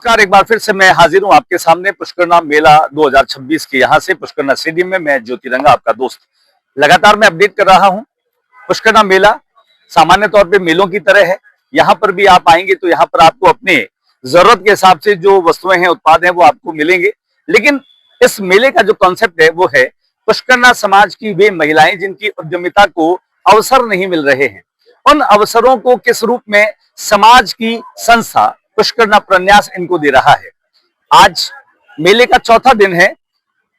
नमस्कार, एक बार फिर से मैं हाजिर हूं आपके सामने पुष्करना मेला 2026 के यहाँ से पुष्करना स्टेडियम में। मैं ज्योतिरंगा आपका दोस्त लगातार मैं अपडेट कर रहा हूं। पुष्करना मेला सामान्य तौर पे मेलों की तरह है। यहाँ पर भी आप आएंगे तो यहाँ पर आपको अपने जरूरत के हिसाब से जो वस्तुएं हैं, उत्पाद हैं, वो आपको मिलेंगे। लेकिन इस मेले का जो कॉन्सेप्ट है वो है पुष्करना समाज की वे महिलाएं जिनकी उद्यमिता को अवसर नहीं मिल रहे हैं, उन अवसरों को किस रूप में समाज की संस्था पुष्करना प्रन्यास इनको दे रहा है। आज मेले का चौथा दिन है।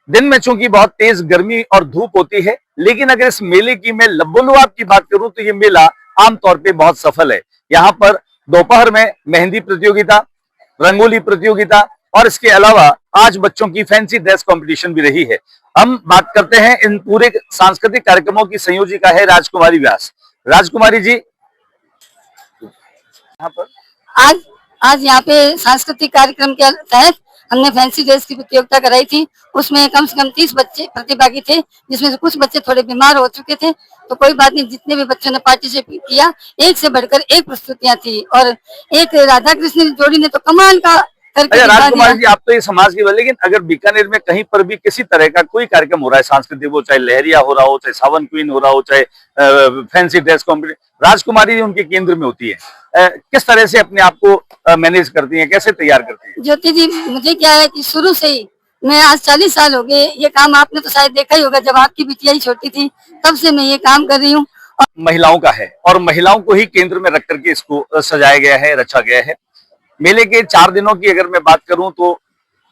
दिन में चूंकि बहुत तेज गर्मी और धूप होती है, लेकिन अगर इस मेले की मैं लबोलुआब की बात करूं तो ये मेला आमतौर पे बहुत सफल है। यहाँ पर दोपहर में मेहंदी प्रतियोगिता, रंगोली प्रतियोगिता और इसके अलावा आज बच्चों की फैंसी ड्रेस कंपटीशन भी रही है। हम बात करते हैं इन पूरे सांस्कृतिक कार्यक्रमों की संयोजिका है राजकुमारी व्यास। राजकुमारी जी, यहाँ पर आज यहाँ पे सांस्कृतिक कार्यक्रम के तहत हमने फैंसी ड्रेस की प्रतियोगिता कराई थी। उसमें कम से कम 30 बच्चे प्रतिभागी थे, जिसमें से कुछ बच्चे थोड़े बीमार हो चुके थे। तो कोई बात नहीं, जितने भी बच्चों ने पार्टिसिपेट किया, एक से बढ़कर एक प्रस्तुतियां थी और एक राधा कृष्ण जोड़ी ने तो कमाल का करके दिखा दिया। राजकुमारी जी, आप तो ये समाज की, लेकिन अगर बीकानेर में कहीं पर भी किसी तरह का कोई कार्यक्रम हो रहा है सांस्कृतिक, वो चाहे लहरिया हो रहा हो, चाहे सावन क्वीन हो रहा हो, चाहे फैंसी ड्रेस कॉम्पिटिशन, राजकुमारी जी उनके केंद्र में होती है। किस तरह से अपने आप को मैनेज करती हैं, कैसे तैयार करती हैं? ज्योति जी, मुझे क्या है कि शुरू से ही मैं आज 40 साल हो गए ये काम, आपने तो शायद देखा ही होगा, जब आपकी बिटिया ही छोटी थी तब से मैं ये काम कर रही हूँ। महिलाओं का है और महिलाओं को ही केंद्र में रख करके इसको सजाया गया है, रचा गया है। मेले के 4 दिनों की अगर मैं बात करूं तो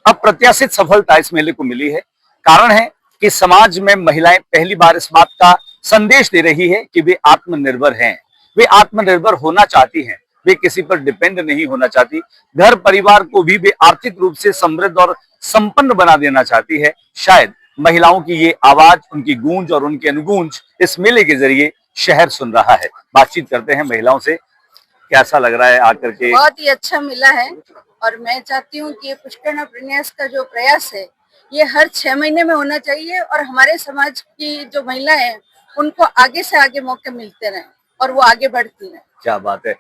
अप्रत्याशित सफलता इस मेले को मिली है। कारण है कि समाज में महिलाएं पहली बार इस बात का संदेश दे रही है कि वे आत्मनिर्भर हैं, वे आत्मनिर्भर होना चाहती हैं, वे किसी पर डिपेंड नहीं होना चाहती। घर परिवार को भी वे आर्थिक रूप से समृद्ध और संपन्न बना देना चाहती है। शायद महिलाओं की ये आवाज, उनकी गूंज और उनकी अनुगूंज इस मेले के जरिए शहर सुन रहा है। बातचीत करते हैं महिलाओं से, कैसा लग रहा है आकर के? बहुत ही अच्छा मिला है और मैं चाहती हूँ कि पुष्करना प्रन्यास का जो प्रयास है ये हर 6 महीने में होना चाहिए और हमारे समाज की जो महिलाएं हैं उनको आगे से आगे मौके मिलते रहें और वो आगे बढ़ती रहें। क्या बात है।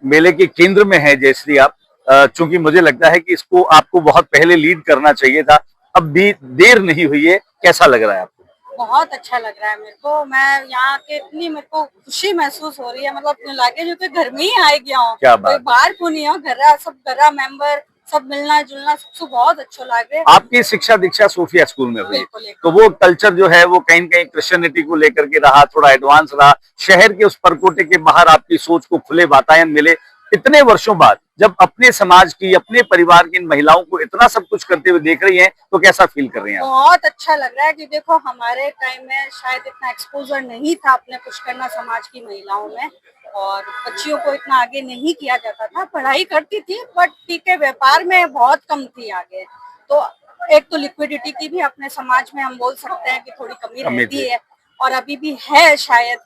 मेले के केंद्र में है जयश्री आप। चूंकि मुझे लगता है कि इसको आपको बहुत पहले लीड करना चाहिए था, अब भी देर नहीं हुई है, कैसा लग रहा है आपको? बहुत अच्छा लग रहा है मेरे को। मैं यहाँ के इतनी मेरे को खुशी महसूस हो रही है, मतलब लागे जो कि घर में ही आ गया हूँ, कोई बाहर को नहीं हो, घर सब घर मेंबर सब मिलना जुलना सबसे बहुत अच्छा लग रहा है। आपकी शिक्षा दीक्षा सोफिया स्कूल में हुई, तो वो कल्चर जो है वो कहीं कहीं क्रिश्चियनिटी को लेकर के रहा, थोड़ा एडवांस रहा। शहर के उस परकोटे के बाहर आपकी सोच को खुले वातायन मिले। इतने वर्षों बाद जब अपने समाज की, अपने परिवार की इन महिलाओं को इतना सब कुछ करते हुए देख रही हैं, तो कैसा फील कर रही हैं? बहुत अच्छा लग रहा है कि देखो हमारे टाइम में शायद इतना एक्सपोजर नहीं था अपने पुष्करना समाज की महिलाओं में और बच्चियों को इतना आगे नहीं किया जाता था। पढ़ाई करती थी बट ठीक है, व्यापार में बहुत कम थी आगे। तो एक तो लिक्विडिटी की भी अपने समाज में हम बोल सकते हैं कि थोड़ी कमी रहती है और अभी भी है शायद।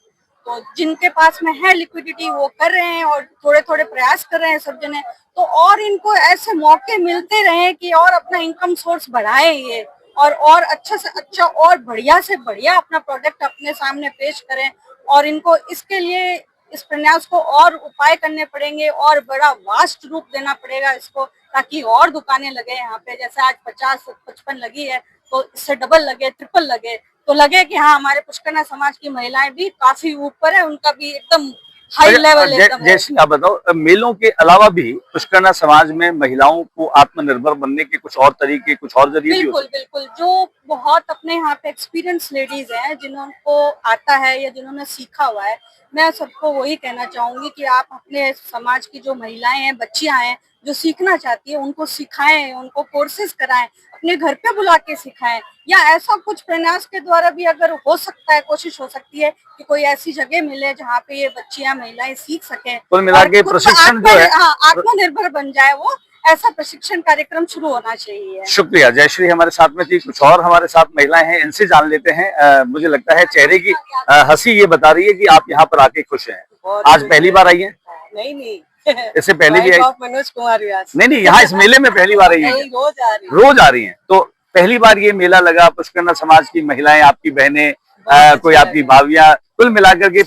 तो जिनके पास में है लिक्विडिटी वो कर रहे हैं और थोड़े थोड़े प्रयास कर रहे हैं सब जने, तो और इनको ऐसे मौके मिलते रहे कि और अपना इनकम सोर्स बढ़ाए ये और अच्छा से अच्छा और बढ़िया से बढ़िया अपना प्रोडक्ट अपने सामने पेश करें। और इनको इसके लिए इस प्रन्यास को और उपाय करने पड़ेंगे और बड़ा वास्ट रूप देना पड़ेगा इसको, ताकि और दुकानें लगे यहाँ पे। जैसे आज 50-55 लगी है तो इससे डबल लगे, ट्रिपल लगे, तो लगे कि हाँ हमारे पुष्करना समाज की महिलाएं भी काफी ऊपर है, उनका भी एकदम हाई लेवल एकदम। जैसे आप बताओ, मेलों के अलावा भी पुष्करना समाज में महिलाओं को आत्मनिर्भर बनने के कुछ और तरीके, कुछ और जरिए? बिल्कुल बिल्कुल। जो बहुत अपने यहाँ पे एक्सपीरियंस लेडीज हैं, जिनको आता है या जिन्होंने सीखा हुआ है, मैं सबको वही कहना चाहूंगी कि आप अपने समाज की जो महिलाएं हैं, बच्चियां हैं जो सीखना चाहती है, उनको सिखाएं, उनको कोर्सेज कराएं, अपने घर पे बुला के सिखाएं, या ऐसा कुछ प्रयास के द्वारा भी अगर हो सकता है, कोशिश हो सकती है कि कोई ऐसी जगह मिले जहाँ पे ये बच्चियां महिलाएं सीख सकें, कुल मिला के प्रशिक्षण जो है आत्मनिर्भर बन जाए, वो ऐसा प्रशिक्षण कार्यक्रम शुरू होना चाहिए। शुक्रिया। जयश्री हमारे साथ में थी, कुछ और हमारे साथ महिलाएं हैं, इनसे जान लेते हैं। मुझे लगता है चेहरे की हंसी ये बता रही है कि आप यहाँ पर आके खुश हैं। आज पहली बार आई है? नहीं इससे पहले भी आई? मनोज कुमार व्यास। नहीं, यहाँ इस मेले में पहली बार आई है? रोज आ रही है। तो पहली बार ये मेला लगा, पुष्करना समाज की महिलाएं, आपकी बहनें, कोई आपकी भाभियां, कुल मिलाकर के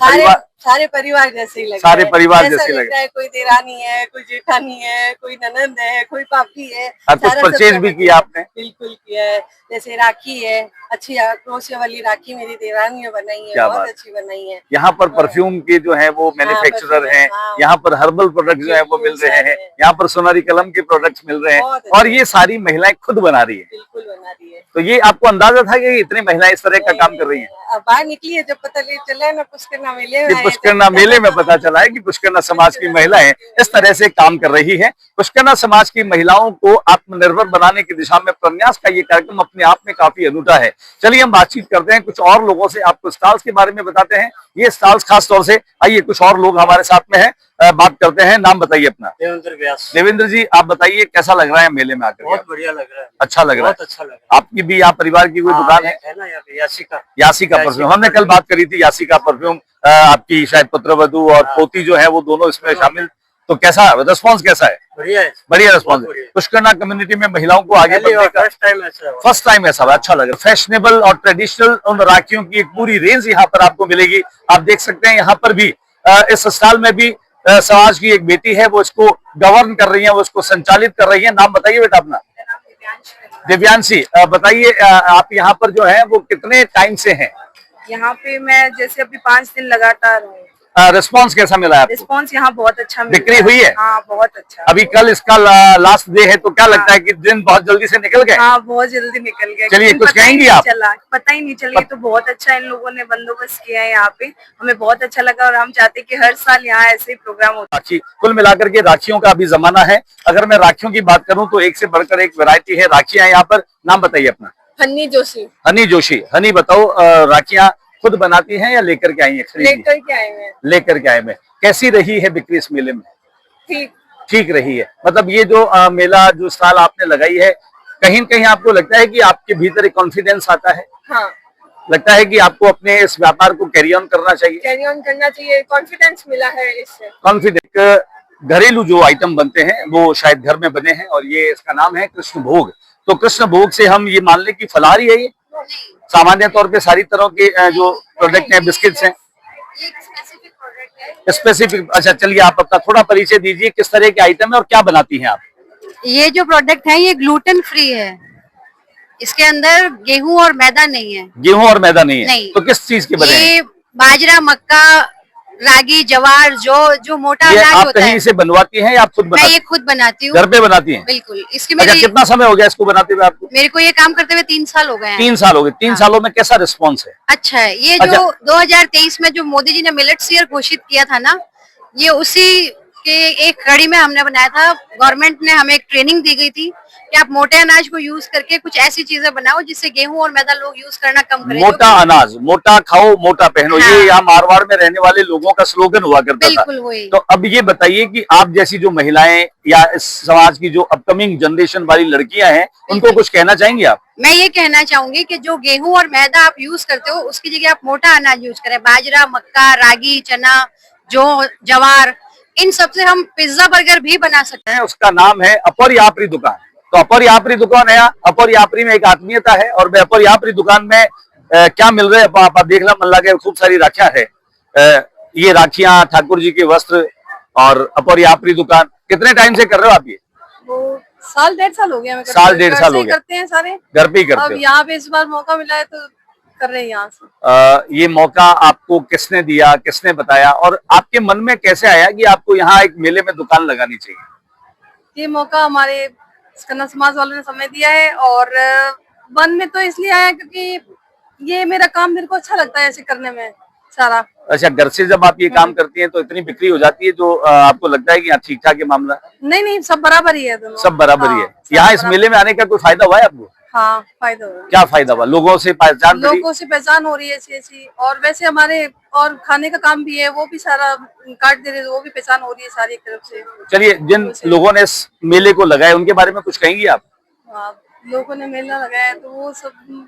सारे परिवार जैसे ही लग सारे रहा है। परिवार ऐसा जैसे लग लग रहा है कोई देरानी है, कोई जेठानी है, कोई ननंद है, कोई पापी है। और कुछ सारा परचेज सब भी लग किया रहा है। आपने? बिल्कुल किया है, जैसे राखी है, अच्छी क्रोशिया वाली राखी मेरी देरानी ने बनाई है, क्या बहुत बात। अच्छी बनाई है। यहाँ पर परफ्यूम के जो है वो मैन्युफैक्चरर परफ्यूम, हैं, हाँ। यहाँ पर हर्बल प्रोडक्ट जो है वो मिल रहे हैं, यहाँ पर सोनारी कलम के प्रोडक्ट्स मिल रहे हैं, बहुत और अच्छे। ये सारी महिलाएं खुद बना रही है। बिल्कुल बना रही है। तो ये आपको अंदाजा था कि इतनी महिलाएं इस तरह का काम कर रही हैं? अब बाहर निकली है जब पता चला है ना, पुष्कर मेले कि में आए पुष्करना मेले में पता चला है कि पुष्करना समाज की महिलाएं इस तरह से काम कर रही हैं। पुष्करना समाज की महिलाओं को आत्मनिर्भर बनाने की दिशा में प्रन्यास का ये कार्यक्रम अपने आप में काफी अनूठा है। चलिए हम बातचीत करते हैं कुछ और लोगों से, आपको स्टॉल्स के बारे में बताते हैं। ये स्टॉल्स खास तौर से, आइए कुछ और लोग हमारे साथ में हैं, बात करते हैं। नाम बताइए अपना। देवेंद्र व्यास। देवेंद्र जी, आप बताइए कैसा लग रहा है मेले में आकर? बहुत बढ़िया लग रहा है। अच्छा लग रहा है? बहुत अच्छा लग रहा आपकी भी यहाँ परिवार की कोई दुकान है? है ना, यहाँ पे यासिका। यासिका परफ्यूम, हमने कल बात करी थी यासिका परफ्यूम। आपकी शायद पुत्रवधू और पोती जो है वो दोनों इसमें शामिल, तो कैसा रिस्पॉन्स कैसा है? बढ़िया है, बढ़िया रिस्पॉन्स बहुत है। बढ़िया। पुष्करना कम्युनिटी में महिलाओं को आगे बढ़ने का फर्स्ट टाइम ऐसा हुआ। फर्स्ट टाइम ऐसा हुआ, अच्छा लगा। फैशनेबल और ट्रेडिशनल उन राखियों की एक पूरी रेंज यहाँ पर आपको मिलेगी। आप देख सकते हैं यहाँ पर भी इस स्टॉल में भी समाज की एक बेटी है, वो इसको गवर्न कर रही है, वो इसको संचालित कर रही है। नाम बताइए बेटा अपना। दिव्यांशी, बताइए आप यहाँ पर जो है वो कितने टाइम से हैं? यहाँ पे मैं जैसे अभी 5 दिन लगातार हूँ। रिस्पॉन्स कैसा मिला है आपको? रिस्पॉन्स यहाँ बहुत अच्छा मिल बिक्री रहा हुई है? हाँ, बहुत अच्छा। अभी कल इसका लास्ट डे है, तो क्या लगता है कि दिन बहुत जल्दी से निकल गए? हाँ, बहुत जल्दी निकल गया। चलिए, लेकिन कुछ पता ही कहेंगी नहीं आप? चला, पता ही नहीं चला। ये तो बहुत अच्छा इन लोगों ने बंदोबस्त किया है यहाँ पे, हमें बहुत अच्छा लगा और हम चाहते हैं कि हर साल यहाँ ऐसे ही प्रोग्राम होता। राखी, कुल मिलाकर के राखियों का अभी जमाना है। अगर मैं राखियों की बात करूं तो एक से बढ़कर एक वैरायटी है राखियां यहाँ पर। नाम बताइए अपना। हन्नी जोशी। हनी जोशी, हनी बताओ, राखियां खुद बनाती हैं या लेकर के आई हैं? लेकर के आए हैं। लेकर के आए हैं। कैसी रही है बिक्री इस मेले में? ठीक ठीक रही है। मतलब ये जो मेला, जो स्टॉल आपने लगाई है, कहीं न कहीं आपको लगता है कि आपके भीतर एक कॉन्फिडेंस आता है? हाँ, लगता है कि आपको अपने इस व्यापार को कैरी ऑन करना चाहिए? कैरी ऑन करना चाहिए, कॉन्फिडेंस मिला है इससे। कॉन्फिडेंस। घरेलू जो आइटम बनते हैं वो शायद घर में बने हैं, और ये इसका नाम है कृष्ण भोग। तो कृष्ण भोग से हम ये मान लें कि फलाहारी है ये? सामान्य तौर पे सारी तरह के जो प्रोडक्ट हैं, बिस्किट्स हैं, स्पेसिफिक। अच्छा, चलिए आप अपना थोड़ा परिचय दीजिए, किस तरह के आइटम है और क्या बनाती हैं आप? ये जो प्रोडक्ट है ये ग्लूटेन फ्री है, इसके अंदर गेहूं और मैदा नहीं है। गेहूं और मैदा नहीं है? नहीं। तो किस चीज के बने हैं? ये बाजरा, मक्का, रागी, जवार, जो मोटा ये अनाज आप होता कहीं है, इसे बनवाती हैं या आप खुद मैं बनाती ये खुद बनाती हैं? हूँ। घर पे बनाती हैं? बिल्कुल। इसकी अच्छा, मेरी कितना समय हो गया इसको बनाते हुए आपको? मेरे को ये काम करते हुए 3 साल हो गए हैं। 3 साल हो गए। 3 सालों में कैसा रिस्पॉन्स है? अच्छा है। ये अच्छा। जो 2023 में जो मोदी जी ने मिलेट्स ईयर घोषित किया था ना, ये उसी के एक कड़ी में हमने बनाया था। गवर्नमेंट ने हमें एक ट्रेनिंग दी गई थी कि आप मोटे अनाज को यूज करके कुछ ऐसी चीजें बनाओ जिससे गेहूं और मैदा लोग यूज करना कम करें। मोटा अनाज, मोटा खाओ मोटा पहनो, हाँ। ये यहाँ मारवाड़ में रहने वाले लोगों का स्लोगन हुआ करता था। बिल्कुल वही। तो अब ये बताइए कि आप जैसी जो महिलाएं या इस समाज की जो अपकमिंग जनरेशन वाली लड़कियां हैं, उनको कुछ कहना चाहेंगे आप? मैं ये कहना चाहूंगी कि जो गेहूं और मैदा आप यूज करते हो उसकी जगह आप मोटा अनाज यूज करें। बाजरा, मक्का, रागी, चना, जवार, इन सब से हम पिज्जा बर्गर भी बना सकते हैं। उसका नाम है अपर यापरी दुकान। तो अपर यापरी दुकान है, अपर यापरी में एक आत्मीयता है, और मैं अपर यापरी दुकान में क्या मिल रहे हैं आप देख ला, मन लगे खूब सारी राखियां है। ये राखियां, ठाकुर जी के वस्त्र, और अपर यापरी दुकान कितने टाइम से कर रहे हो आप ये? वो साल 1.5 साल हो गया। मैं साल 1.5 साल हो गया करते हैं सारे, घर पे ही करते अब हो? यहाँ पे इस बार मौका मिला है तो कर रहे हैं यहाँ से। ये मौका आपको किसने दिया, किसने बताया, और आपके मन में कैसे आया कि आपको यहाँ एक मेले में दुकान लगानी चाहिए? ये मौका हमारे कन्नड़ समाज वालों ने समय दिया है, और मन में तो इसलिए आया क्योंकि ये मेरा काम, मेरे को अच्छा लगता है ऐसे करने में सारा। अच्छा, घर से जब आप ये काम करती हैं तो इतनी बिक्री हो जाती है जो आपको लगता है कि हाँ ठीक ठाक है मामला? नहीं, सब बराबर ही है दोनों। सब बराबर ही है। हाँ, सब यहाँ इस बराबर। मेले में आने का कोई फायदा हुआ है आपको? हाँ, फायदा हो रहा है। क्या फायदा हुआ? लोगों से पहचान मिली? लोगों से पहचान हो रही है ऐसी, और वैसे हमारे और खाने का काम भी है, वो भी सारा काट दे रहे हैं, वो भी पहचान हो रही है सारी तरफ से। चलिए, जिन लोगों ने इस मेले को लगाया उनके बारे में कुछ कहेंगी आप? हाँ, लोगों ने मेला लगाया तो वो सब।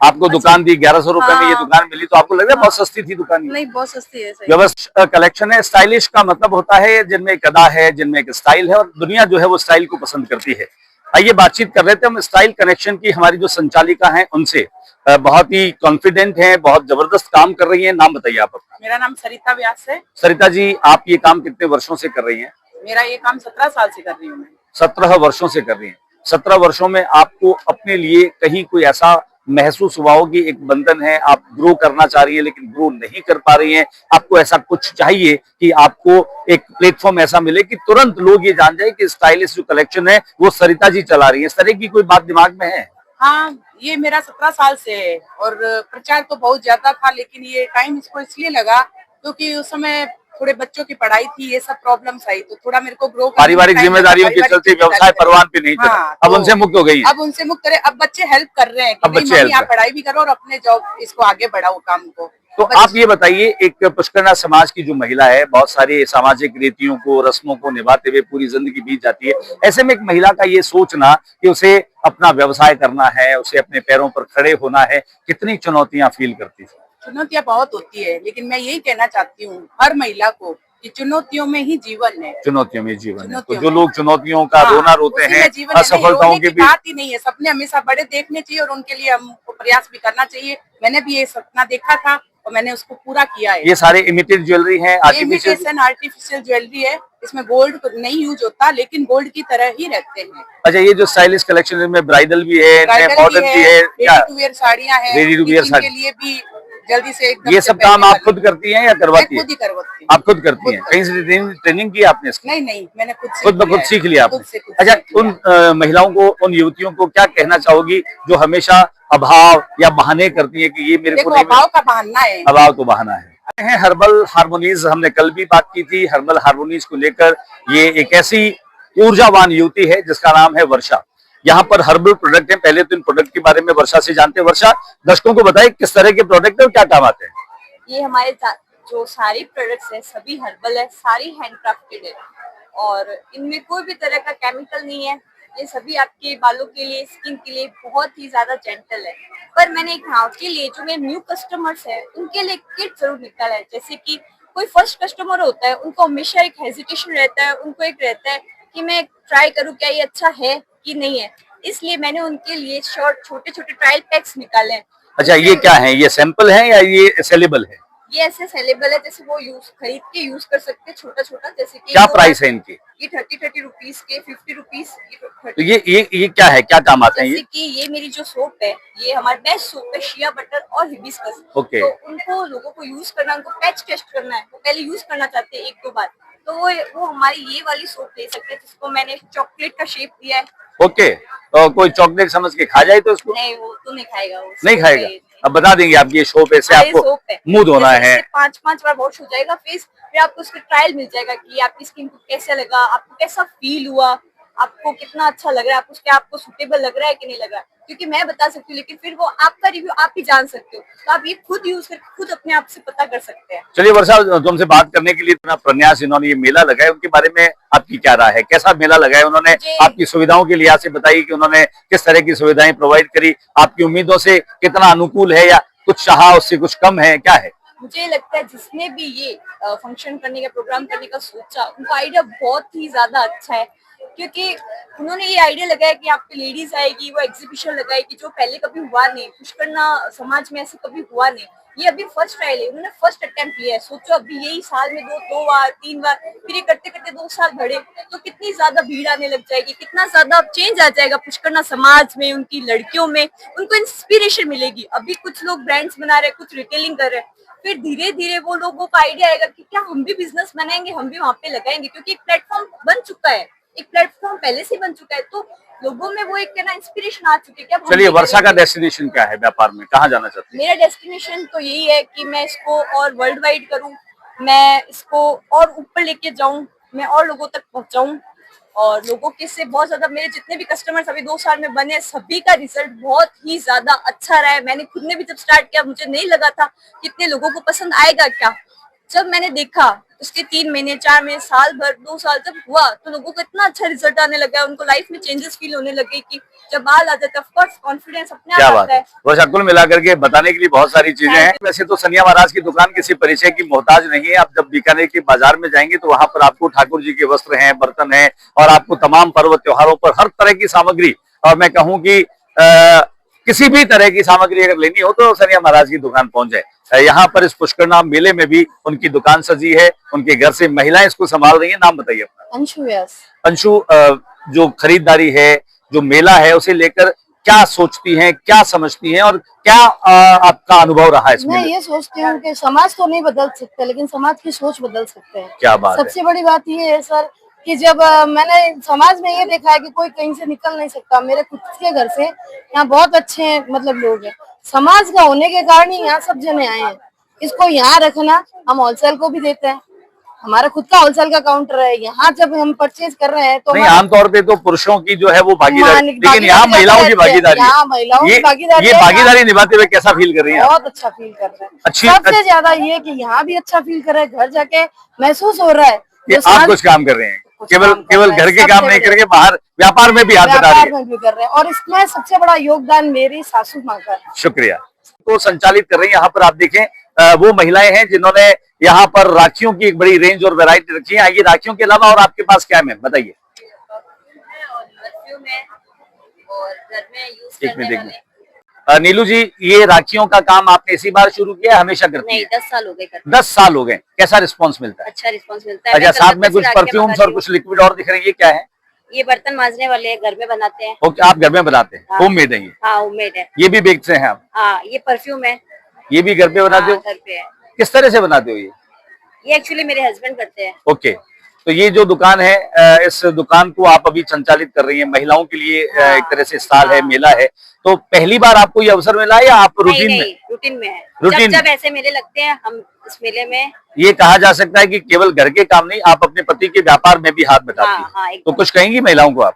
आपको दुकान दी 1100 रुपए में, ये हाँ। दुकान मिली तो आपको लग रहा है बहुत सस्ती थी दुकान ये? नहीं, बहुत सस्ती है। सही। व्यवस्थित कलेक्शन है। स्टाइलिश का मतलब होता है जिनमें एक अदा है, जिनमें एक स्टाइल है, और दुनिया जो है वो स्टाइल को पसंद करती है। आइए बातचीत कर रहे थे हम स्टाइल कनेक्शन की हमारी जो संचालिका हैं उनसे। बहुत ही कॉन्फिडेंट हैं, बहुत जबरदस्त काम कर रही हैं। नाम बताइए आप अपना। मेरा नाम सरिता व्यास है। सरिता जी, आप ये काम कितने वर्षों से कर रही हैं? मेरा ये काम 17 साल से कर रही हूँ मैं। 17 वर्षों से कर रही हैं। 17 वर्षों में आपको अपने लिए कहीं कोई ऐसा महसूस हुआ हो कि एक बंधन है, आप ग्रो करना चाह रही हैं लेकिन ग्रो नहीं कर पा रही हैं, आपको ऐसा कुछ चाहिए कि आपको एक प्लेटफॉर्म ऐसा मिले कि तुरंत लोग ये जान जाए कि स्टाइलिश जो कलेक्शन है वो सरिता जी चला रही है, इस तरह की कोई बात दिमाग में है? हाँ, ये मेरा 17 साल से है और प्रचार तो बहुत ज्यादा था, लेकिन ये टाइम इसको इसलिए लगा क्योंकि उस समय थोड़े बच्चों की पढ़ाई थी, ये सब प्रॉब्लम्स आई, तो थोड़ा मेरे को ग्रो पारिवारिक जिम्मेदारियों के चलते व्यवसाय परवान पे नहीं चला। हाँ, अब उनसे मुक्त हो गई। अब उनसे मुक्त रहे। अब बच्चे हेल्प कर रहे हैं कि अब बच्चे नहीं, help आप पढ़ाई भी करो और अपने जॉब इसको आगे बढ़ाओ काम को। तो आप ये बताइए, एक पुष्करना समाज की जो महिला है, बहुत सारे सामाजिक रीतियों को, रस्मों को निभाते हुए पूरी जिंदगी बीत जाती है। ऐसे में एक महिला का ये सोचना कि उसे अपना व्यवसाय करना है, उसे अपने पैरों पर खड़े होना है, कितनी चुनौतियां फील करती है? चुनौतियां बहुत होती है, लेकिन मैं यही कहना चाहती हूँ हर महिला को कि चुनौतियों में ही जीवन है। चुनौतियों में जीवन है। तो चुनौतियों जो में। लोग चुनौतियों का हाँ, रोना रोते उसी हैं, में जीवन है, नहीं, असफलताओं रोने के की बीच, बात ही नहीं है। सपने हमेशा बड़े देखने चाहिए और उनके लिए हमको प्रयास भी करना चाहिए। मैंने भी ये सपना देखा था और मैंने उसको पूरा किया है। ये सारे इमिटेड ज्वेलरी है, आर्टिफिशियल? इमिटेशन आर्टिफिशियल ज्वेलरी है, इसमें गोल्ड नहीं यूज होता, लेकिन गोल्ड की तरह ही रहते हैं। अच्छा, ये जो स्टाइलिश कलेक्शन में ब्राइडल भी है, ब्राइडल मॉडर्न भी है, क्या रेडी टू वेयर साड़ियाँ हैं, ready to wear meeting sari के लिए भी जल्दी से एकदम ये से सब पहनने काम आप वाली। खुद करती हैं या करवाती मैं है? खुद ही करवाती हूँ। आप खुद करती हैं? कहीं से ट्रेनिंग की आपने इसकी? नहीं, मैंने खुद खुद ब खुद सीख लिया आपने? अच्छा, उन महिलाओं को, उन युवतियों को क्या कहना चाहोगी जो हमेशा अभाव या बहाने करती हैं कि ये मेरे को देखो, नहीं अभाव का बहाना है। अभाव तो बहाना है। हर्बल हार्मोनीज, हमने कल भी बात की थी। हर्बल हार्मोनीज को लेकर ये एक ऐसी ऊर्जावान युवती है जिसका नाम है वर्षा। यहाँ पर हर्बल प्रोडक्ट है। पहले तो इन प्रोडक्ट के बारे में वर्षा से जानते हैं। वर्षा, दर्शकों को बताइए किस तरह के प्रोडक्ट है और क्या काम आते हैं? ये हमारे जो सारी प्रोडक्ट्स हैं सभी हर्बल है, सारी हैंडक्राफ्टेड है और इनमें कोई भी तरह का केमिकल नहीं है। ये सभी आपके बालों के लिए, स्किन के लिए बहुत ही ज्यादा जेंटल है। पर मैंने एक हाँ के लिए जो मेरे न्यू कस्टमर्स है उनके लिए किट जरूर निकाला है। जैसे कि कोई फर्स्ट कस्टमर होता है, उनको हमेशा एक हेजिटेशन रहता है, उनको एक रहता है कि मैं ट्राई करूँ क्या ये अच्छा है कि नहीं है, इसलिए मैंने उनके लिए शॉर्ट छोटे छोटे ट्रायल पैक्स निकाले हैं। अच्छा, ये क्या है? ये सैंपल है या ये सेलेबल है? ये ऐसे सेलेबल है जैसे वो खरीद के यूज कर सकते हैं, छोटा छोटा। जैसे कि क्या प्राइस है इनकी? ये 30 रुपीज के, 50 रुपीज। तो ये क्या है, क्या काम आते हैं जैसे ये? कि ये मेरी जो सोप है, ये हमारे बेस्ट सोप है, शिया बटर और हिबिस्कस। ओके। तो उनको लोगों को यूज करना, उनको पैच टेस्ट करना है, वो पहले यूज करना चाहते हैं 1-2 बार, तो वो हमारी ये वाली सोप ले सकते हैं जिसको मैंने चॉकलेट का शेप दिया है। ओके, तो कोई चॉकलेट समझ के खा जाए तो इसको? नहीं, वो तो नहीं खाएगा, वो नहीं खाएगा। अब बता देंगे आप, ये सोप ऐसे हाँ, ये आपको सोप है। मुंह धोना जैसे है। इससे 5 बार वॉश हो जाएगा फेस, फिर आपको उसका ट्रायल मिल जाएगा कि आपकी स्किन को कैसा लगा, आपको कैसा फील हुआ, आपको कितना अच्छा लग रहा है, आपको सुटेबल लग रहा है कि नहीं लग रहा है। क्योंकि मैं बता सकती हूँ, लेकिन फिर वो आपका रिव्यू आप ही जान सकते हो, तो आप ये खुद यूज करके खुद अपने आप से पता कर सकते हैं। चलिए वर्षा, तुमसे बात करने के लिए इतना प्रयास, इन्होंने ये मेला लगाया, उनके बारे में आपकी क्या राय है? कैसा मेला लगाया उन्होंने? आपकी सुविधाओं के लिहाज से बताइए कि उन्होंने किस तरह की सुविधाएं प्रोवाइड करी, आपकी उम्मीदों से कितना अनुकूल है या कुछ चाहा उससे कुछ कम है, क्या है? मुझे लगता है जिसने भी ये फंक्शन करने का, प्रोग्राम करने का सोचा, उनका आइडिया बहुत ही ज्यादा अच्छा है। क्योंकि उन्होंने ये आइडिया लगाया कि यहाँ पे लेडीज आएगी, वो एग्जीबिशन लगाएगी, जो पहले कभी हुआ नहीं, पुष्करना समाज में ऐसे कभी हुआ नहीं। ये अभी फर्स्ट ट्रायल है, उन्होंने फर्स्ट अटेम्प्ट किया है। सोचो अभी यही साल में 2 बार 3 बार, फिर ये करते करते 2 साल बढ़े तो कितनी ज्यादा भीड़ आने लग जाएगी, कितना ज्यादा चेंज आ जाएगा पुष्करना समाज में, उनकी लड़कियों में, उनको इंस्पिरेशन मिलेगी। अभी कुछ लोग ब्रांड्स बना रहे हैं, कुछ रिटेलिंग कर रहे हैं, फिर धीरे धीरे वो लोगों का आइडिया आएगा कि क्या हम भी बिजनेस बनाएंगे, हम भी वहाँ पे लगाएंगे, क्योंकि एक प्लेटफॉर्म बन चुका है, एक प्लेटफॉर्म पहले से बन चुका है, तो लोगों में वो एक ना इंस्पिरेशन आ चुकी है। चलिए, वर्षा का डेस्टिनेशन क्या है व्यापार में, कहाँ जाना चाहती है? मेरा डेस्टिनेशन तो यही है कि मैं इसको और वर्ल्ड वाइड करूं, मैं इसको और ऊपर लेके जाऊं, मैं और लोगों तक पहुंचाऊं, और लोगों के से बहुत ज्यादा, मेरे जितने भी कस्टमर्स अभी 2 साल में बने, सभी का रिजल्ट बहुत ही ज्यादा अच्छा रहा है। मैंने खुद ने भी जब स्टार्ट किया, मुझे नहीं लगा था कितने लोगों को पसंद आएगा क्या, जब मैंने देखा उसके 3 महीने 4 महीने साल भर 2 साल जब हुआ तो लोगों को इतना अच्छा रिजल्ट आने लगा, उनको लाइफ में चेंजेस फील होने लगे कि जब बाल आ जाता है ऑफ कोर्स कॉन्फिडेंस अपने क्या आप बात आता है। है। बस कुल मिलाकर के बताने के लिए बहुत सारी चीजें हैं। वैसे तो सनिया महाराज की दुकान किसी परिचय की मोहताज नहीं है। आप जब बीकानेर के बाजार में जाएंगे तो वहां पर आपको ठाकुर जी के वस्त्र हैं, बर्तन हैं और आपको तमाम पर्व त्योहारों पर हर तरह की सामग्री, और मैं कहूं कि किसी भी तरह की सामग्री अगर लेनी हो तो सनिया महाराज की दुकान पहुंच जाए। यहाँ पर इस पुष्करनाम मेले में भी उनकी दुकान सजी है, उनके घर से महिलाएं इसको संभाल रही है। नाम बताइए अपना। अंशु व्यास। अंशु, जो खरीदारी है, जो मेला है, उसे लेकर क्या सोचती हैं, क्या समझती हैं और क्या आपका अनुभव रहा है इसमें? मैं ये सोचती हूँ कि समाज तो नहीं बदल सकते लेकिन समाज की सोच बदल सकते हैं। क्या बात है। सबसे बड़ी बात ये है सर कि जब मैंने समाज में ये देखा है कि कोई कहीं से निकल नहीं सकता। मेरे खुद के घर से यहाँ बहुत अच्छे मतलब लोग हैं, समाज का होने के कारण ही यहाँ सब जने आए हैं। इसको यहाँ रखना, हम होलसेल को भी देते हैं, हमारा खुद का होलसेल का काउंटर है। यहाँ जब हम परचेज कर रहे हैं तो नहीं, आमतौर पे तो पुरुषों की जो है वो भागीदारी, लेकिन यहाँ महिलाओं की भागीदारी, यहाँ महिलाओं की भागीदारी, ये भागीदारी निभाते हुए कैसा फील कर रही हैं? बहुत अच्छा फील कर रहे हैं। अच्छी, सबसे ज्यादा ये कि यहाँ भी अच्छा फील कर रहे हैं, घर जाके महसूस हो रहा है कि आप कुछ काम कर रहे हैं, केवल घर के काम नहीं करके बाहर व्यापार में भी हाथ बटा रही है। में भी कर रहे हैं और इसमें सबसे बड़ा योगदान मेरी सासू माँ का है। शुक्रिया। को संचालित कर रही है। यहाँ पर आप देखें वो महिलाएं हैं जिन्होंने यहाँ पर राखियों की एक बड़ी रेंज और वैरायटी रखी है। आइए, राखियों के अलावा और आपके पास क्या है, बताइए। एक मिनट देखिए। नीलू जी, ये राखियों का काम आपने इसी बार शुरू किया, हमेशा करती है? 10 साल हो गए। 10 साल हो गए। कैसा रिस्पांस मिलता है? अच्छा रिस्पांस मिलता है। अच्छा, साथ में कुछ परफ्यूम्स और कुछ लिक्विड और दिख रही है, ये क्या है? ये बर्तन मांजने वाले घर में बनाते हैं। ओके, आप घर में बनाते हैं? होममेड है ये? हाँ, होममेड है। ये भी बेचते हैं आप? हाँ, ये परफ्यूम है। ये भी घर पे बनाते हो? घर पे है। किस तरह से बनाते हो ये एक्चुअली मेरे हस्बैंड करते हैं। ओके, तो ये जो दुकान है, इस दुकान को आप अभी संचालित कर रही हैं, महिलाओं के लिए एक तरह से स्टॉल है, मेला है। तो पहली बार आपको ये अवसर मिला है या आप रूटीन में? रूटीन में है। रूटीन जब ऐसे मेले लगते हैं हम इस मेले में, ये कहा जा सकता है कि केवल घर के काम नहीं, आप अपने पति के व्यापार में भी हाथ बटाती हाँ, हैं। तो कुछ कहेंगी महिलाओं को आप?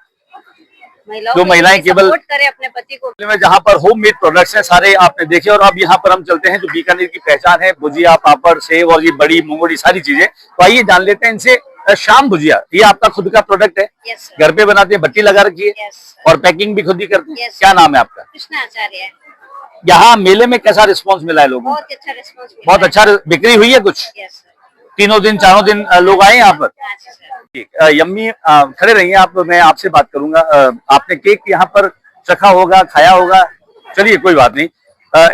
जो महिलाएं केवल सपोर्ट करें अपने पति को। में जहाँ पर होम मेड प्रोडक्ट्स हैं सारे आपने देखे। और अब यहाँ पर हम चलते हैं, जो बीकानेर की पहचान है, भुजिया, पापड़, सेव और ये बड़ी मूंगफली सारी चीजें। तो आइए जान लेते हैं इनसे। शाम भुजिया, ये आपका खुद का प्रोडक्ट है? यस, घर पे बनाते हैं, भट्टी लगा रखी है? यस, और पैकिंग भी खुद ही करते हैं? यस। क्या नाम है आपका? कृष्णा आचार्य है। यहाँ मेले में कैसा रिस्पांस मिला है लोगों को? बहुत अच्छा रिस्पांस। बहुत अच्छा बिक्री हुई है कुछ? यस, तीनों दिन चारों दिन लोग आए यहाँ पर? यम्मी, खड़े रहिए आप, मैं आपसे बात करूंगा। आपने केक यहाँ पर चखा होगा, खाया होगा, चलिए कोई बात नहीं।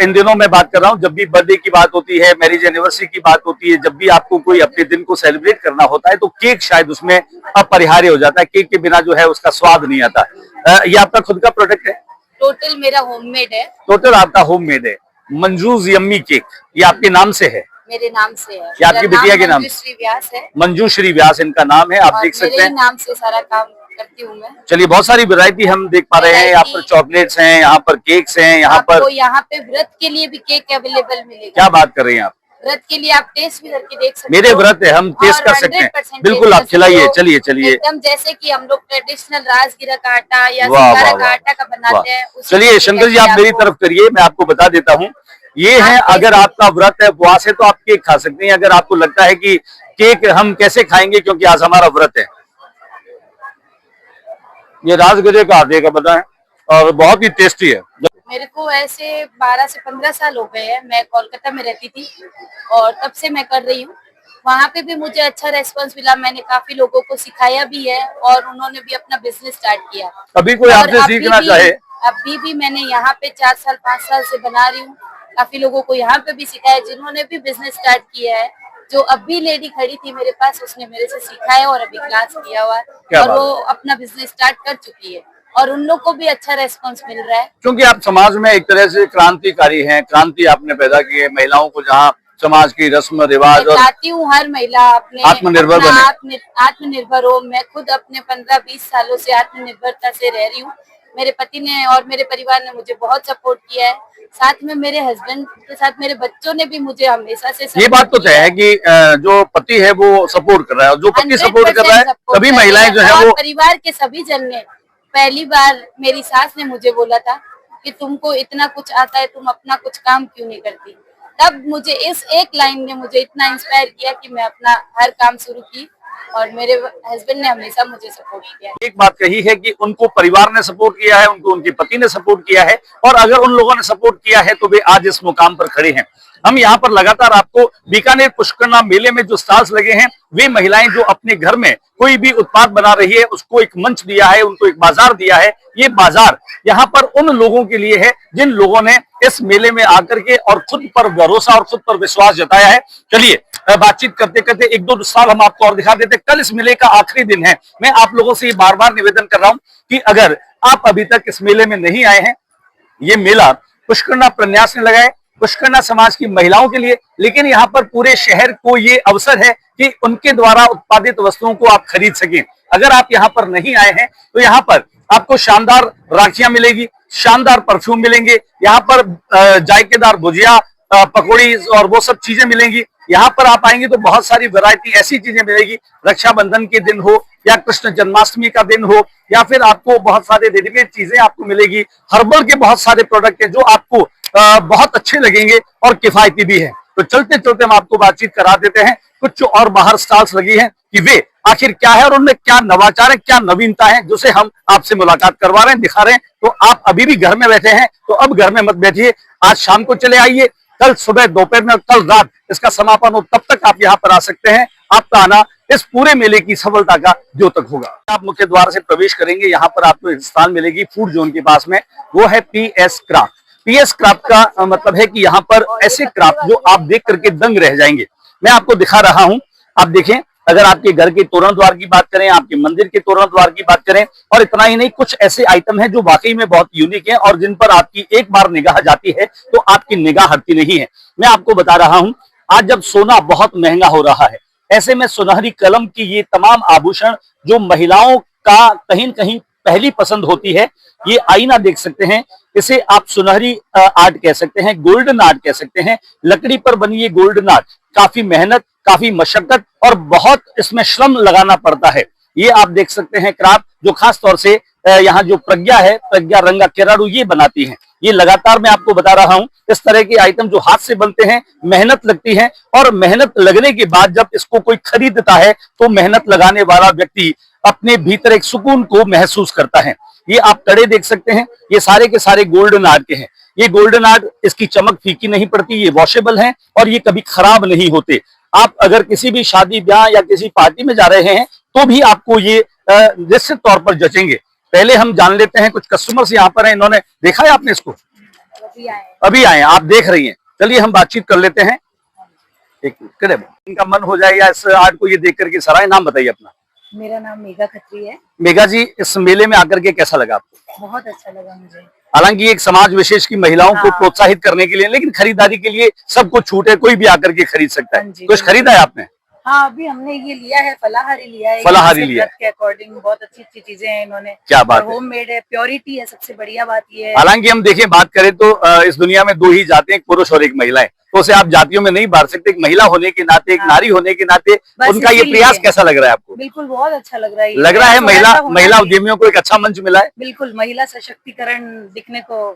इन दिनों मैं बात कर रहा हूँ, जब भी बर्थडे की बात होती है, मैरिज एनिवर्सरी की बात होती है, जब भी आपको कोई अपने दिन को सेलिब्रेट करना होता है तो केक शायद उसमें अपरिहार्य हो जाता है। केक के बिना जो है उसका स्वाद नहीं आता। ये आपका खुद का प्रोडक्ट है? टोटल मेरा होममेड है। टोटल आपका होममेड है। मंजूज यम्मी केक, ये आपके नाम से है? मेरे नाम से है। ये आपकी बिटिया के नाम? मंजूश्री व्यास है। मंजूश्री व्यास इनका नाम है, आप देख सकते हैं। नाम से सारा काम करती हूँ मैं। चलिए, बहुत सारी वैरायटी हम देख पा रहे हैं। यहाँ पर चॉकलेट्स हैं, यहाँ पर केक्स हैं, यहाँ पर यहाँ पे व्रत के लिए भी केक अवेलेबल मिलेगा। क्या बात कर रही हैं आप? व्रत के लिए आप टेस्ट भी करके देख सकते मेरे हो। व्रत है, हम टेस्ट कर सकते हैं। बिल्कुल, आप खिलाइए। चलिए चलिए, एकदम जैसे कि हम लोग ट्रेडिशनल राजगिरा का आटा या वाह, सिंगारा वाह, का आटा का बनाते हैं। उसी चलिए तरीके शंकर जी, से आप मेरी तरफ करिए, मैं आपको बता देता हूँ। ये है, अगर आपका व्रत है, उपवास है, तो आप केक खा सकते हैं। अगर आपको लगता है कि केक हम कैसे खाएंगे क्योंकि आज हमारा व्रत है, ये राजगिरे का आटे का बना है और बहुत ही टेस्टी है। मेरे को ऐसे 12 से 15 साल हो गए हैं। मैं कोलकाता में रहती थी और तब से मैं कर रही हूँ। वहाँ पे भी मुझे अच्छा रेस्पॉन्स मिला, मैंने काफी लोगों को सिखाया भी है और उन्होंने भी अपना बिजनेस स्टार्ट किया। अभी कोई आपसे सीखना चाहे? अभी भी मैंने यहाँ पे 4 साल 5 साल से बना रही हूँ। काफी लोगों को यहाँ पे भी सिखाया जिन्होंने भी बिजनेस स्टार्ट किया है। जो अभी लेडी खड़ी थी मेरे पास, उसने मेरे से सीखा है और अभी क्लास किया हुआ है और वो अपना बिजनेस स्टार्ट कर चुकी है और उन लोग को भी अच्छा रेस्पॉन्स मिल रहा है। क्योंकि आप समाज में एक तरह से क्रांतिकारी हैं, क्रांति आपने पैदा की है। महिलाओं को जहाँ समाज की रस्म रिवाज और चाहती हूँ हर महिला अपने आत्मनिर्भर बने, आत्मनिर्भर हो। मैं खुद अपने 15-20 सालों से आत्मनिर्भरता से रह रही हूँ। मेरे पति ने और मेरे परिवार ने मुझे बहुत सपोर्ट किया है। साथ में मेरे हस्बैंड के साथ मेरे बच्चों ने भी मुझे हमेशा से ये बात तो तय है कि जो पति है वो सपोर्ट कर रहा है और जो पति सपोर्ट कर रहा है तभी महिलाएं जो है वो। परिवार के सभी जन ने, पहली बार मेरी सास ने मुझे बोला था कि तुमको इतना कुछ आता है, तुम अपना कुछ काम क्यों नहीं करती। तब मुझे इस एक लाइन ने मुझे इतना इंस्पायर किया कि मैं अपना हर काम शुरू की और मेरे हस्बैंड ने हमेशा मुझे सपोर्ट किया। एक बात कही है कि उनको परिवार ने सपोर्ट किया है, उनको उनके पति ने सपोर्ट किया है, और अगर उन लोगों ने सपोर्ट किया है तो वे आज इस मुकाम पर खड़े हैं। हम यहाँ पर लगातार आपको बीकानेर पुष्करना मेले में जो स्टॉल्स लगे हैं, वे महिलाएं जो अपने घर में कोई भी उत्पाद बना रही है उसको एक मंच दिया है, उनको एक बाजार दिया है। ये बाजार यहाँ पर उन लोगों के लिए है जिन लोगों ने इस मेले में आकर के और खुद पर भरोसा और खुद पर विश्वास जताया है। चलिए बातचीत करते करते एक दो स्टॉल हम आपको और दिखा देते। कल इस मेले का आखिरी दिन है। मैं आप लोगों से बार बार निवेदन कर रहा हूं कि अगर आप अभी तक इस मेले में नहीं आए हैं, ये मेला पुष्करना प्रन्यास ने लगाए, पुष्करना समाज की महिलाओं के लिए, लेकिन यहाँ पर पूरे शहर को ये अवसर है कि उनके द्वारा उत्पादित वस्तुओं को आप खरीद सकें। अगर आप यहाँ पर नहीं आए हैं तो यहाँ पर आपको शानदार राखियां मिलेगी, शानदार परफ्यूम मिलेंगे, यहाँ पर जायकेदार भुजिया, पकौड़ी और वो सब चीजें मिलेंगी। यहाँ पर आप आएंगे तो बहुत सारी वैरायटी ऐसी चीजें मिलेगी, रक्षाबंधन के दिन हो या कृष्ण जन्माष्टमी का दिन हो, या फिर आपको बहुत सारे रेडीमेड चीजें आपको मिलेगी। हर्बल के बहुत सारे प्रोडक्ट हैं जो आपको बहुत अच्छे लगेंगे और किफायती भी है। तो चलते चलते हम आपको बातचीत करा देते हैं। कुछ और बाहर स्टॉल्स लगी हैं कि वे आखिर क्या है और उनमें क्या नवाचार है, क्या नवीनता है, जिसे हम आपसे मुलाकात करवा रहे हैं, दिखा रहे हैं। तो आप अभी भी घर में बैठे हैं तो अब घर में मत बैठिए, आज शाम को चले आइए, कल सुबह, दोपहर में, कल रात इसका समापन हो, तब तक आप यहाँ पर आ सकते हैं। आपका आना इस पूरे मेले की सफलता का द्योतक होगा। आप मुख्य द्वार से प्रवेश करेंगे, यहाँ पर आपको एक स्थान मिलेगी फूड जोन के पास में, वो है PS क्राफ्ट। PS क्राफ्ट का मतलब है कि यहाँ पर ऐसे क्राफ्ट जो आप देख करके दंग रह जाएंगे। मैं आपको दिखा रहा हूं, आप देखें। अगर आपके घर के तोरण द्वार की बात करें, आपके मंदिर के तोरण द्वार की बात करें, और इतना ही नहीं, कुछ ऐसे आइटम हैं जो वाकई में बहुत यूनिक हैं और जिन पर आपकी एक बार निगाह जाती है तो आपकी निगाह हटती नहीं है। मैं आपको बता रहा हूं, आज जब सोना बहुत महंगा हो रहा है, ऐसे में सुनहरी कलम की ये तमाम आभूषण जो महिलाओं का कहीं न कहीं पहली पसंद होती है, ये आईना देख सकते हैं, इसे आप सुनहरी आर्ट कह सकते हैं, गोल्डन आर्ट कह सकते हैं। लकड़ी पर बनी ये गोल्डन आर्ट काफी मेहनत, काफी मशक्कत और बहुत इसमें श्रम लगाना पड़ता है। ये आप देख सकते हैं क्राफ्ट जो खास तौर से यहाँ जो प्रज्ञा है, प्रज्ञा रंगा केराडू, ये बनाती हैं। ये लगातार मैं आपको बता रहा हूं, इस तरह के आइटम जो हाथ से बनते हैं, मेहनत लगती है, और मेहनत लगने के बाद जब इसको कोई खरीदता है तो मेहनत लगाने वाला व्यक्ति अपने भीतर एक सुकून को महसूस करता है। ये आप कड़े देख सकते हैं, ये सारे के सारे गोल्डन आर्ट के हैं। ये गोल्डन आर्ट, इसकी चमक फीकी नहीं पड़ती, ये वॉशेबल हैं और ये कभी खराब नहीं होते। आप अगर किसी भी शादी ब्याह या किसी पार्टी में जा रहे हैं तो भी आपको ये निश्चित तौर पर जचेंगे। पहले हम जान लेते हैं, कुछ कस्टमर्स यहाँ पर हैं, इन्होंने देखा है आपने इसको? अभी आए, आप देख रही हैं। चलिए हम बातचीत कर लेते हैं। एक इनका मन हो जाएगा इस आर्ट को ये देख करके। सराय, नाम बताइए अपना। मेरा नाम मेघा खत्री है। मेघा जी, इस मेले में आकर के कैसा लगा आपको? बहुत अच्छा लगा मुझे। हालांकि एक समाज विशेष की महिलाओं को प्रोत्साहित करने के लिए, लेकिन खरीदारी के लिए सबको छूट है, कोई भी आकर के खरीद सकता है। कुछ खरीदा है आपने? हाँ, अभी हमने ये लिया है, फलाहारी लिया है। फलाहारी लिया के अकॉर्डिंग बहुत अच्छी अच्छी चीजें हैं इन्होंने। क्या बात है, होममेड है, प्योरिटी है, सबसे बढ़िया बात ये है। हालांकि हम देखें, बात करें तो इस दुनिया में दो ही जाते हैं, एक पुरुष और एक महिलाएं, तो उसे आप जातियों में नहीं बांट सकते। एक महिला होने के नाते, एक नारी होने के नाते उनका ये प्रयास कैसा लग रहा है आपको? बिल्कुल बहुत अच्छा लग रहा है। लग रहा है महिला उद्यमियों को एक अच्छा मंच मिला है। बिल्कुल, महिला सशक्तिकरण दिखने को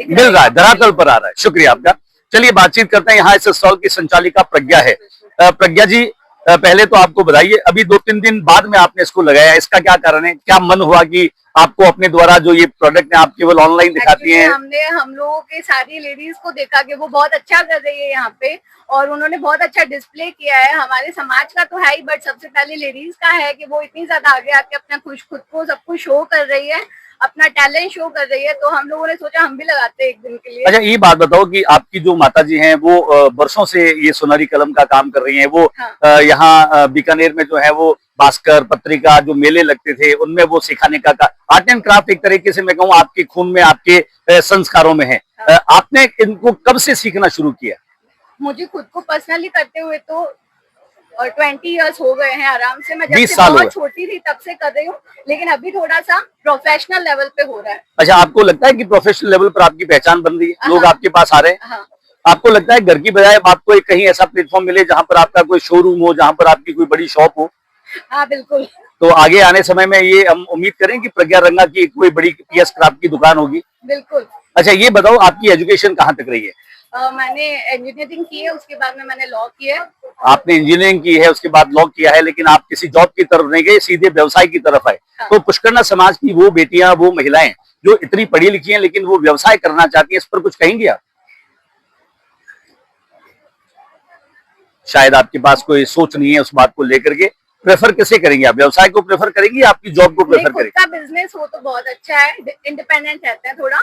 मिल रहा है, धरातल पर आ रहा है। शुक्रिया आपका। चलिए बातचीत करते हैं। यहाँ इस स्टॉल की संचालिका प्रज्ञा है। प्रज्ञा जी, पहले तो आपको बताइए, अभी 2-3 दिन बाद में आपने इसको लगाया, इसका क्या कारण है? क्या मन हुआ कि आपको अपने द्वारा जो ये प्रोडक्ट है आप केवल ऑनलाइन दिखाती हैं? हमने हम लोगों के सारी लेडीज को देखा कि वो बहुत अच्छा कर रही है यहाँ पे, और उन्होंने बहुत अच्छा डिस्प्ले किया है। हमारे समाज का तो है ही, बट सबसे पहले लेडीज का है कि वो इतनी ज्यादा आगे आके अपना खुद को सब कुछ शो कर रही है, अपना टैलेंट शो कर रही है। तो हम लोगों ने सोचा हम भी लगाते हैं एक दिन के लिए। अच्छा, ये बात बताओ कि आपकी जो माता जी हैं वो वर्षों से ये सुनहरी कलम का काम कर रही हैं। वो यहाँ बीकानेर में जो है वो भास्कर पत्रिका जो मेले लगते थे उनमें वो सिखाने का आर्ट एंड क्राफ्ट एक तरीके से मैं कहूँ आपके खून में, आपके संस्कारों में है। आपने इनको कब से सीखना शुरू किया? मुझे खुद को पर्सनली करते हुए तो 20 इयर्स हो गए हैं आराम से। मैं जब 20 से साल बहुत छोटी थी तब से कर रही हूँ, लेकिन अभी थोड़ा सा प्रोफेशनल लेवल पे हो रहा है। अच्छा, आपको लगता है कि प्रोफेशनल लेवल पर आपकी पहचान बन रही है, लोग आपके पास आ रहे हैं? हाँ। आपको लगता है घर की बजाय आपको एक कहीं ऐसा प्लेटफॉर्म मिले जहाँ पर आपका कोई शोरूम हो, जहाँ पर आपकी कोई बड़ी शॉप हो? हाँ बिल्कुल। तो आगे आने समय में ये हम उम्मीद करें कि प्रज्ञा रंगा की कोई बड़ी PS क्राफ्ट की दुकान होगी? बिल्कुल। अच्छा, ये बताओ आपकी एजुकेशन कहाँ तक रही है? मैंने इंजीनियरिंग की है, उसके बाद में मैंने लॉ किया है। आपने इंजीनियरिंग की है, उसके बाद लॉ किया है, लेकिन आप किसी जॉब की तरफ नहीं गए, सीधे व्यवसाय की तरफ आए। तो पुष्करना समाज की वो बेटियां, वो महिलाएं जो इतनी पढ़ी लिखी हैं लेकिन वो व्यवसाय करना चाहती हैं, इस पर कुछ कहेंगे आप? शायद आपके पास कोई सोच नहीं है उस बात को लेकर के। प्रेफर किसे करेंगे आप? व्यवसाय को प्रेफर करेंगे या आपकी जॉब को प्रेफर करेंगे? खुद का बिजनेस हो तो बहुत अच्छा है, इंडिपेंडेंट रहते हैं थोड़ा,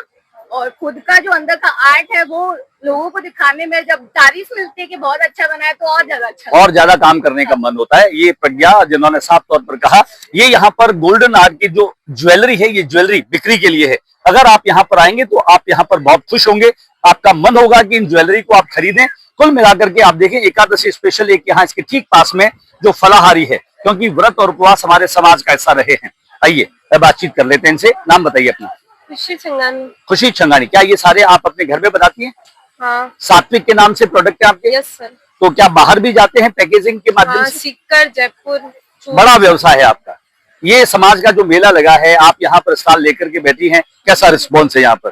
और खुद का जो अंदर का आर्ट है वो लोगों को दिखाने में जब तारीफ मिलती है कि बहुत अच्छा बना है तो और ज्यादा अच्छा, और ज्यादा काम करने का मन होता है। ये प्रज्ञा जिन्होंने साफ तौर पर कहा, ये यहाँ पर गोल्डन आर्ट की जो ज्वेलरी है, ये ज्वेलरी बिक्री के लिए है। अगर आप यहाँ पर आएंगे तो आप यहाँ पर बहुत खुश होंगे, आपका मन होगा कि इन ज्वेलरी को आप खरीदें। कुल मिलाकर के आप देखें, एकादशी स्पेशल एक यहाँ इसके ठीक पास में जो फलाहारी है, क्योंकि व्रत और उपवास हमारे समाज का हिस्सा रहे हैं। आइए बातचीत कर लेते हैं इनसे। नाम बताइए अपना। खुशी छंगानी। खुशी छंगानी। क्या ये सारे आप अपने घर में बनाती हैं? हाँ। सात्विक के नाम से प्रोडक्ट है आपके? Yes sir. तो क्या बाहर भी जाते हैं पैकेजिंग के माध्यम से? सीकर, जयपुर। बड़ा व्यवसाय है आपका। ये समाज का जो मेला लगा है, आप यहाँ पर स्टॉल लेकर के बैठी हैं, कैसा रिस्पॉन्स है यहाँ पर?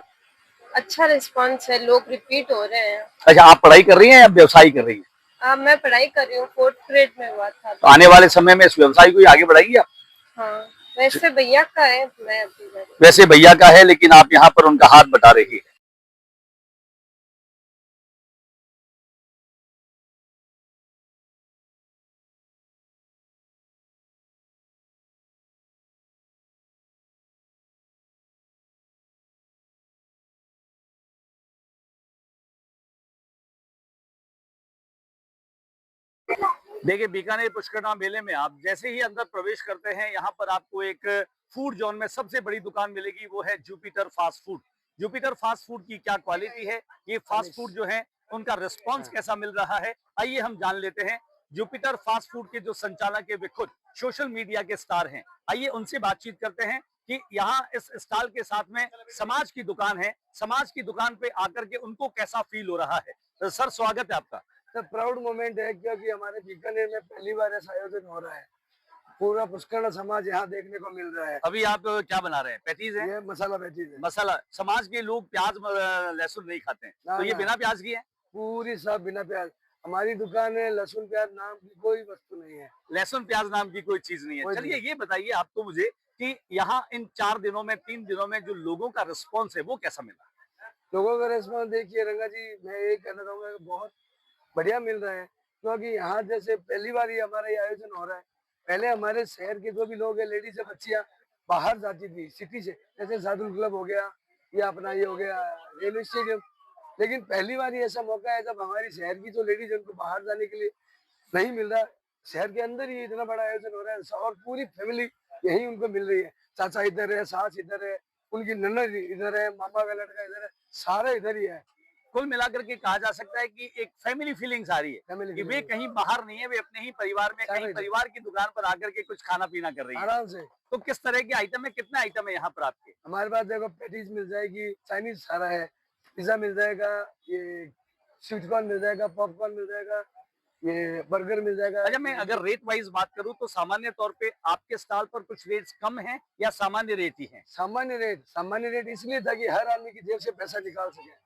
अच्छा रिस्पॉन्स है, लोग रिपीट हो रहे हैं। अच्छा, आप पढ़ाई कर रही हैं या व्यवसाय कर रही हैं? मैं पढ़ाई कर रही हूँ, 4th ग्रेड में हुआ था। तो आने वाले समय में इस व्यवसाय को आगे बढ़ाएंगे आप? हाँ, वैसे भैया का है, मैं अभी वैसे भैया का है, लेकिन आप यहाँ पर उनका हाथ बटा रही है। देखिए, बीकानेर पुष्करना मेले में आप जैसे ही अंदर प्रवेश करते हैं, यहाँ पर आपको एक फूड जोन में सबसे बड़ी दुकान मिलेगी, वो है Jupiter fast food. Jupiter fast food की क्या क्वालिटी है, ये फास्ट फूड जो है उनका रिस्पांस कैसा मिल रहा है, आइए हम जान लेते हैं। जुपिटर फास्ट फूड के जो संचालक है वे खुद सोशल मीडिया के स्टार हैं। आइए उनसे बातचीत करते हैं कि यहाँ इस स्टॉल के साथ में समाज की दुकान है, समाज की दुकान पे आकर के उनको कैसा फील हो रहा है। तो सर, स्वागत है आपका। सर, प्राउड मोमेंट है क्योंकि हमारे बीकानेर में पहली बार ऐसा आयोजन हो रहा है। पूरा पुष्करना समाज यहाँ देखने को मिल रहा है। अभी आप क्या बना रहे हैं? पैटीज है? ये मसाला पैटीज है। मसाला। समाज के लोग प्याज लहसुन नहीं खाते हैं, तो ये बिना प्याज की है? पूरी सब बिना प्याज। हमारी दुकान में लहसुन प्याज नाम की कोई वस्तु नहीं है। लहसुन प्याज नाम की कोई चीज नहीं है। चलिए ये बताइए आप तो मुझे कि यहाँ इन 4 दिनों में, 3 दिनों में जो लोगों का रिस्पॉन्स है वो कैसा मिला? लोगों का रिस्पॉन्स देखिए रंगा जी, मैं ये कहना चाहूंगा बहुत बढ़िया मिल रहा है, क्योंकि यहाँ जैसे पहली बार ही हमारा ये आयोजन हो रहा है। पहले हमारे शहर के जो भी लोग हैं, लेडीज है, बच्चियां बाहर जाती थी सिटी से, जैसे साधुल क्लब हो गया या अपना ये हो गया रेलवे स्टेडियम, लेकिन पहली बार ही ऐसा मौका है जब हमारी शहर की जो लेडीज है उनको बाहर जाने के लिए नहीं मिल रहा। शहर के अंदर ही इतना बड़ा आयोजन हो रहा है और पूरी फैमिली यही उनको मिल रही है। चाचा इधर है, सास इधर है, उनकी ननद इधर है, मामा का लड़का इधर है, सारा इधर ही है। कुल मिलाकर के कहा जा सकता है कि एक फैमिली फीलिंग्स आ रही है कि वे कहीं बाहर नहीं है, वे अपने ही परिवार में, कहीं परिवार की दुकान पर आकर के कुछ खाना पीना कर रही है आराम से। तो किस तरह के आइटम है, कितने आइटम है यहाँ पर आपके? हमारे पास देखो पैटीज मिल जाएगी, चाइनीज सारा है, पिज्जा मिल जाएगा, ये स्वीट कॉर्न मिल जाएगा, पॉपकॉर्न मिल जाएगा, ये बर्गर मिल जाएगा। अच्छा, मैं अगर रेट वाइज बात करूं तो सामान्य तौर पे आपके स्टॉल पर कुछ रेट्स कम हैं या सामान्य रेट ही हैं? सामान्य रेट इसलिए था कि हर आदमी की जेब से पैसा निकाल सके।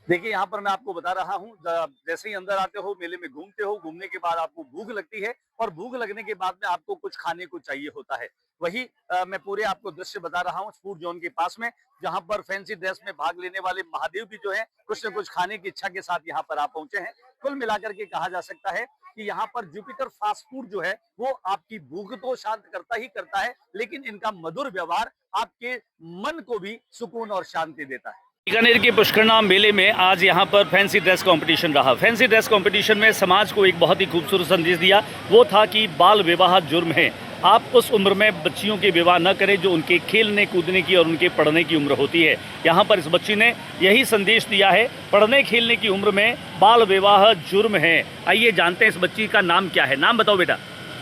देखिए, यहाँ पर मैं आपको बता रहा हूँ, जैसे ही अंदर आते हो, मेले में घूमते हो, घूमने के बाद आपको भूख लगती है और भूख लगने के बाद में आपको कुछ खाने को चाहिए होता है। वही मैं पूरे आपको दृश्य बता रहा हूँ फूड जोन के पास में, जहाँ पर फैंसी ड्रेस में भाग लेने वाले महादेव भी जो है कुछ न कुछ खाने की इच्छा के साथ यहाँ पर आप पहुंचे हैं। कुल मिलाकर के कहा जा सकता है कि यहाँ पर जुपिटर फास्ट फूड जो है वो आपकी भूख तो शांत करता ही करता है, लेकिन इनका मधुर व्यवहार आपके मन को भी सुकून और शांति देता है। बीकानेर के पुष्करना मेले में आज यहाँ पर फैंसी ड्रेस कंपटीशन रहा। फैंसी ड्रेस कंपटीशन में समाज को एक बहुत ही खूबसूरत संदेश दिया, वो था कि बाल विवाह जुर्म है। आप उस उम्र में बच्चियों के विवाह न करें जो उनके खेलने कूदने की और उनके पढ़ने की उम्र होती है। यहाँ पर इस बच्ची ने यही संदेश दिया है, पढ़ने खेलने की उम्र में बाल विवाह जुर्म है। आइए जानते हैं इस बच्ची का नाम क्या है। नाम बताओ बेटा।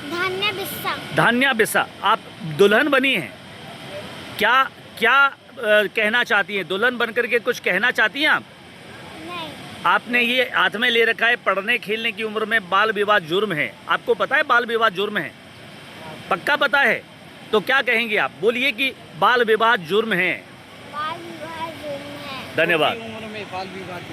धान्या बिस्सा। धान्या बिस्सा, आप दुल्हन बनी हैं, क्या कहना चाहती हैं? दुल्हन बनकर के कुछ कहना चाहती हैं आप? नहीं। आपने ये हाथ में ले रखा है, पढ़ने खेलने की उम्र में बाल विवाह जुर्म है। आपको पता है बाल विवाह जुर्म है? पक्का पता है? तो क्या कहेंगे आप? बोलिए कि बाल विवाह जुर्म है। बाल विवाह जुर्म है। धन्यवाद।